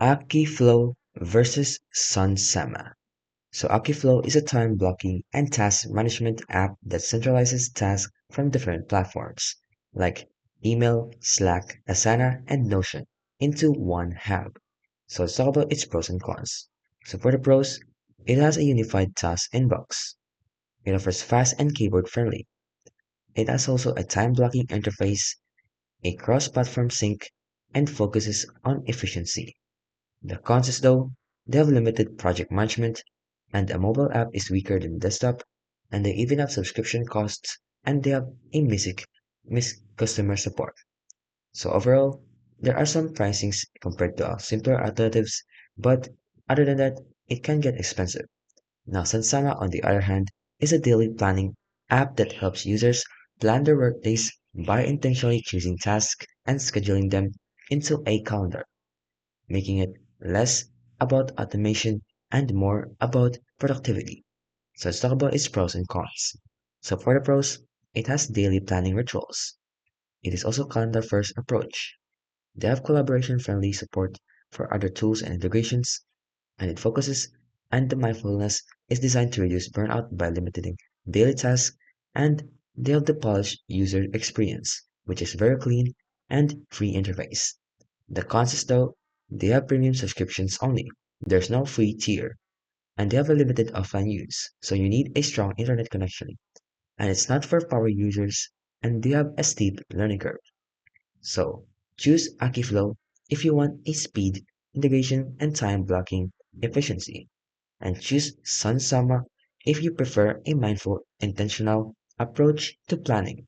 Akiflow versus Sunsama. So Akiflow is a time blocking and task management app that centralizes tasks from different platforms like email, Slack, Asana, and Notion into one hub. So let's talk about its pros and cons. So for the pros, it has a unified task inbox. It offers fast and keyboard friendly. It has also a time blocking interface, a cross-platform sync, and focuses on efficiency. The cons is though, they have limited project management, and a mobile app is weaker than desktop, and they even have subscription costs, and they have a miss customer support. So overall, there are some pricings compared to simpler alternatives, but other than that, it can get expensive. Now, Sansama, on the other hand, is a daily planning app that helps users plan their workdays by intentionally choosing tasks and scheduling them into a calendar, making it less about automation and more about productivity. So let's talk about its pros and cons. So for the pros, it has daily planning rituals. It is also calendar first approach. They have collaboration friendly support for other tools and integrations, and it focuses and the mindfulness is designed to reduce burnout by limiting daily tasks, and they have the polished user experience, which is very clean and free interface. The cons is though, they have premium subscriptions only. There's no free tier, and they have a limited offline use, so you need a strong internet connection. And it's not for power users, and they have a steep learning curve. So, choose Akiflow if you want a speed, integration, and time blocking efficiency, and choose Sunsama if you prefer a mindful, intentional approach to planning.